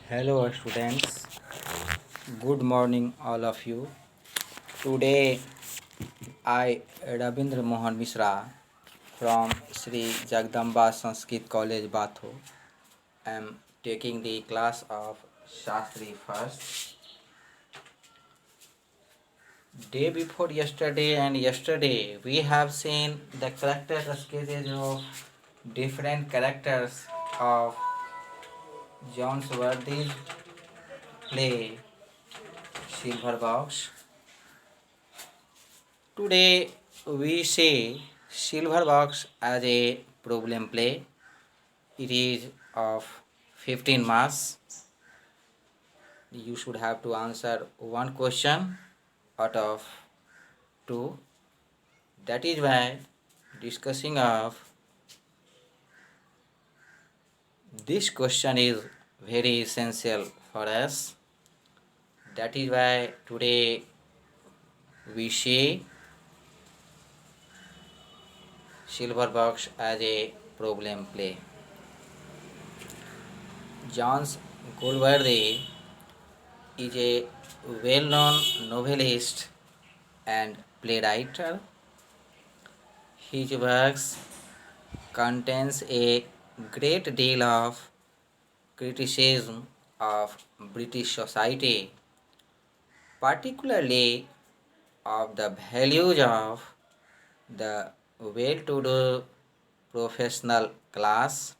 Hello students, good morning all of you. Today I Rabindra Mohan Mishra from Sri Jagdamba Sanskrit College Batho am taking the class of Shastri first. Day before yesterday and yesterday we have seen the character sketches of different characters of John Swardy's play Silver Box. Today we see Silver Box as a problem play. It is of 15 marks. You should have to answer one question out of two. That is why discussing of this question is very essential for us. That is why today we see Silver Box as a problem play. John's Goldworthy is a well-known novelist and playwright. His works contains a great deal of criticism of British society, particularly of the values of the well-to-do professional class.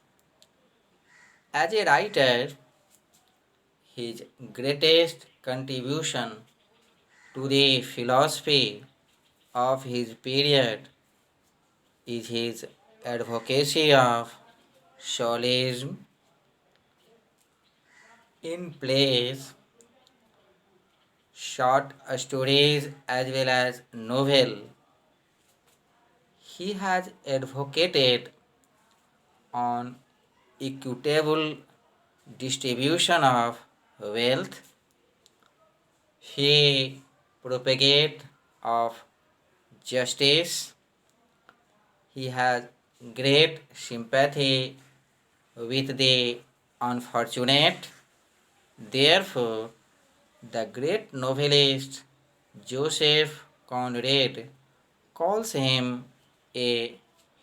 As a writer, his greatest contribution to the philosophy of his period is his advocacy of socialism in plays, short stories as well as novel. He has advocated on equitable distribution of wealth. He propagated of justice. He has great sympathy with the unfortunate. Therefore, the great novelist Joseph Conrad calls him a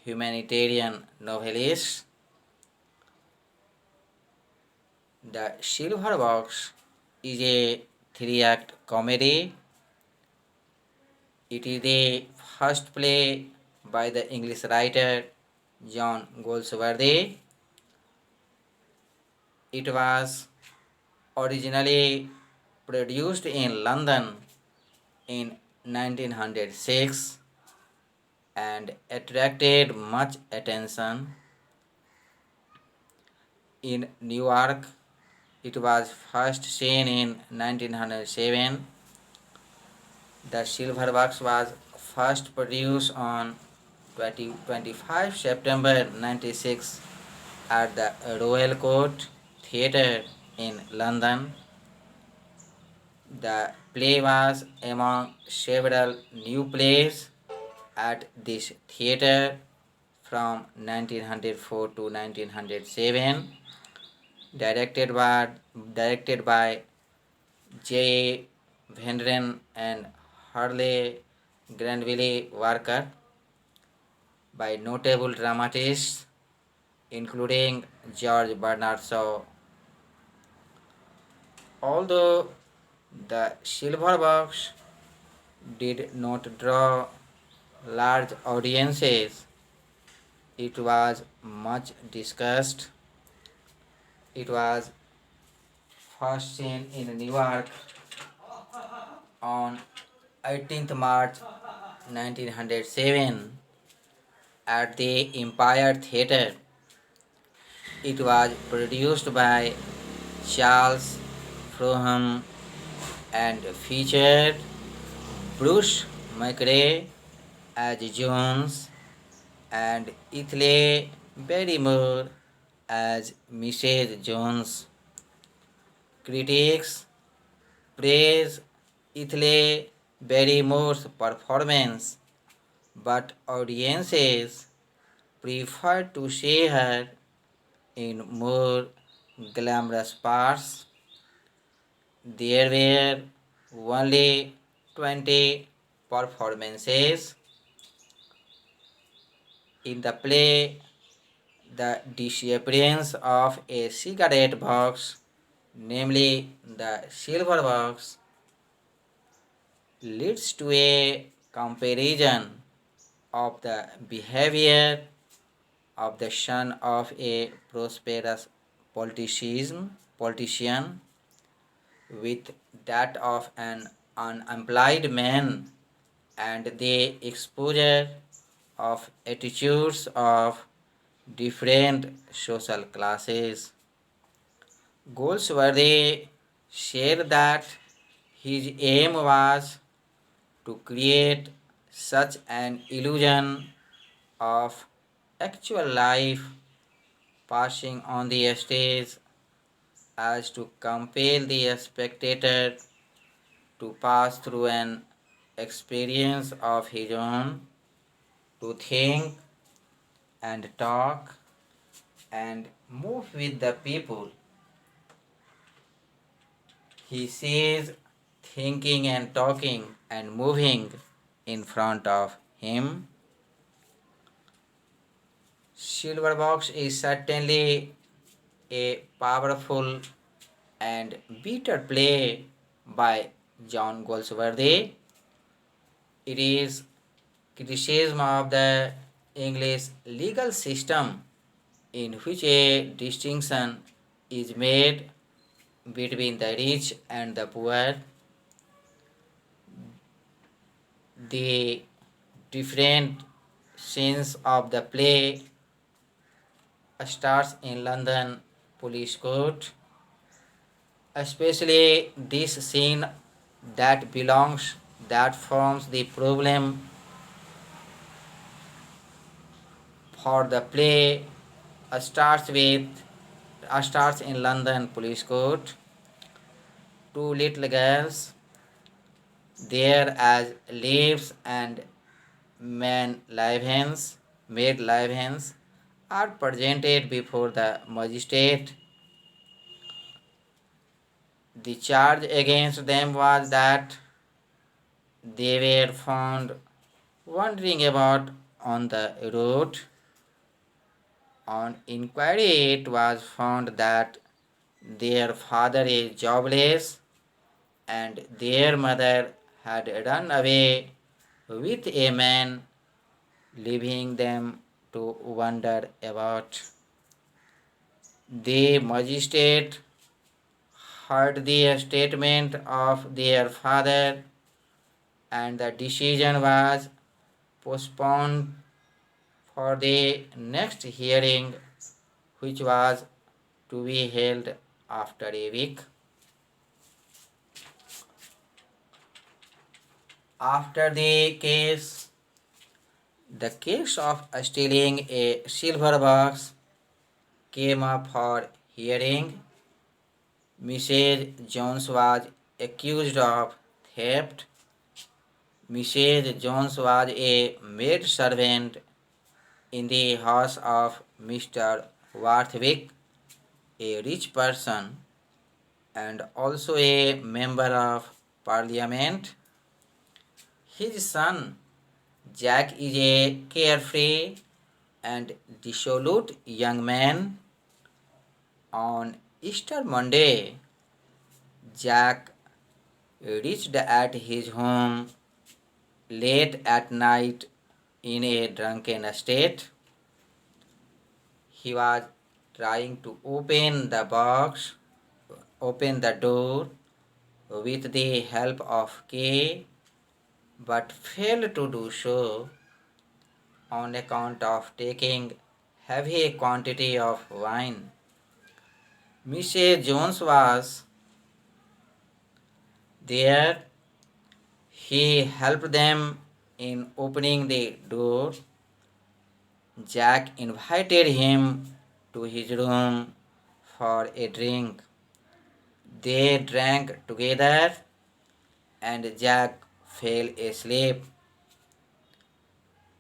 humanitarian novelist. The Silver Box is a three-act comedy. It is the first play by the English writer John Goldsworthy. It was originally produced in London in 1906 and attracted much attention. In New York, it was first seen in 1907. The Silver Box was first produced on 25 September 96 at the Royal Court Theatre in London. The play was among several new plays at this theatre from 1904 to 1907, directed by J. Vendren and Harley Granville Walker, by notable dramatists including George Bernard Shaw. Although the Silver Box did not draw large audiences, it was much discussed. It was first seen in New York on 18th March 1907 at the Empire Theatre. It was produced by Charles Frohman and featured Bruce McRae as Jones and Ethel Barrymore as Mrs. Jones. Critics praise Ethel Barrymore's performance, but audiences prefer to see her in more glamorous parts. There were only 20 performances in the play. The disappearance of a cigarette box, namely the silver box, leads to a comparison of the behavior of the son of a prosperous politician with that of an unemployed man, and the exposure of attitudes of different social classes. Goldsworthy shared that his aim was to create such an illusion of actual life passing on the stage as to compel the spectator to pass through an experience of his own, to think and talk and move with the people. He sees thinking and talking and moving in front of him. Silverbox is certainly a powerful and bitter play by John Goldsworthy. It is criticism of the English legal system in which a distinction is made between the rich and the poor. The different scenes of the play starts in London Police Court, especially this scene that forms the problem for the play starts with starts in London Police Court. Two little girls there as lives and men live hens, made live hens, are presented before the magistrate. The charge against them was that they were found wandering about on the road. On inquiry, it was found that their father is jobless and their mother had run away with a man, leaving them to wander about. The magistrate heard the statement of their father, and the decision was postponed for the next hearing, which was to be held after a week. After the case of stealing a silver box came up for hearing. Mrs. Jones was accused of theft. Mrs. Jones was a maid servant in the house of Mr. Warthwick, a rich person and also a member of parliament. His son Jack is a carefree and dissolute young man. On Easter Monday, Jack reached at his home late at night in a drunken state. He was trying to open the door with the help of key, but failed to do so on account of taking heavy quantity of wine. Mrs. Jones was there. He helped them in opening the door. Jack invited him to his room for a drink. They drank together and Jack fell asleep.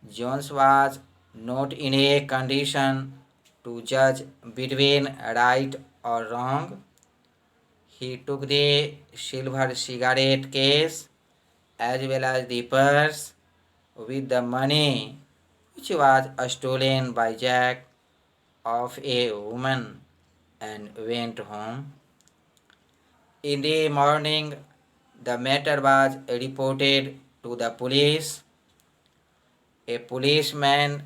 Jones was not in a condition to judge between right or wrong. He took the silver cigarette case as well as the purse with the money which was stolen by Jack of a woman and went home. In the morning, the matter was reported to the police. A policeman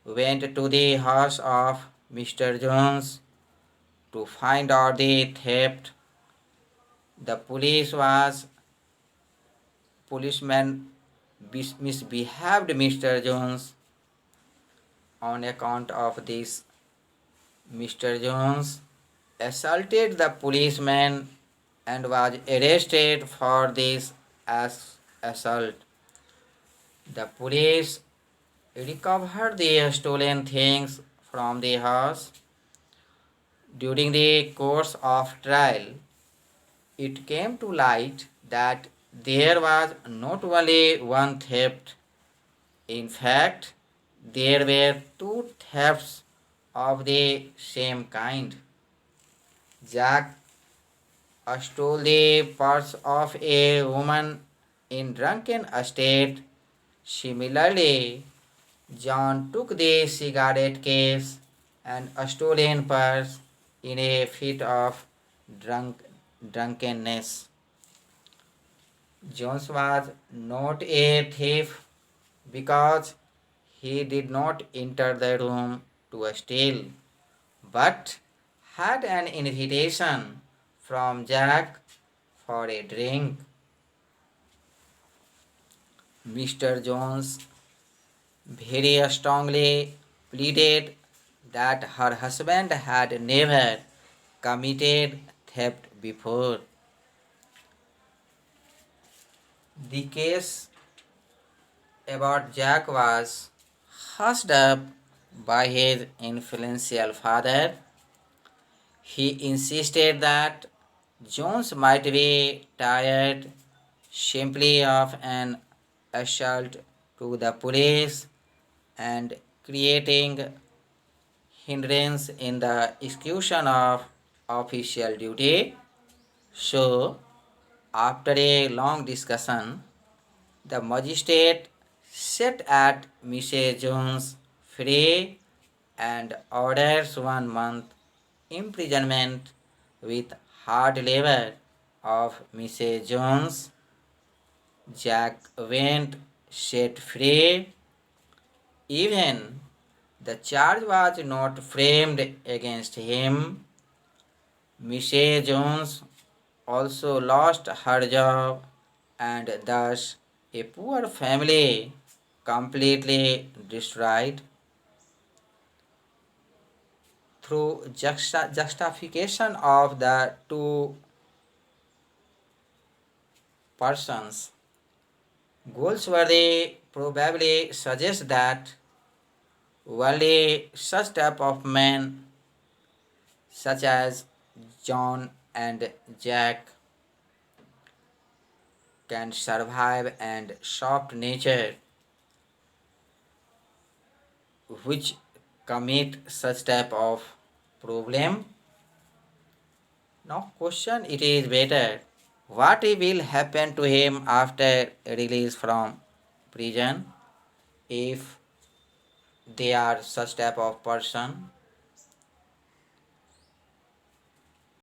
went to the house of Mr. Jones to find out the theft. The policeman misbehaved Mr. Jones. On account of this, Mr. Jones assaulted the policeman and was arrested for this assault. The police recovered the stolen things from the house. During the course of trial, it came to light that there was not only one theft. In fact, there were two thefts of the same kind. Jack stole the purse of a woman in drunken state. Similarly, John took the cigarette case and a stolen purse in a fit of drunkenness. Jones was not a thief because he did not enter the room to steal, but had an invitation from Jack for a drink. Mr. Jones very strongly pleaded that her husband had never committed theft before. The case about Jack was hushed up by his influential father. He insisted that Jones might be tired simply of an assault to the police and creating hindrance in the execution of official duty. So, after a long discussion, the magistrate set at Mrs. Jones free and orders 1 month imprisonment with hard labor of Mrs. Jones. Jack went set free. Even the charge was not framed against him. Mrs. Jones also lost her job and thus a poor family completely destroyed. Through justification of the two persons, Goldsworthy probably suggests that only such type of men such as John and Jack can survive and soft nature which commit such type of problem. Now question it is better, what will happen to him after release from prison if they are such type of person?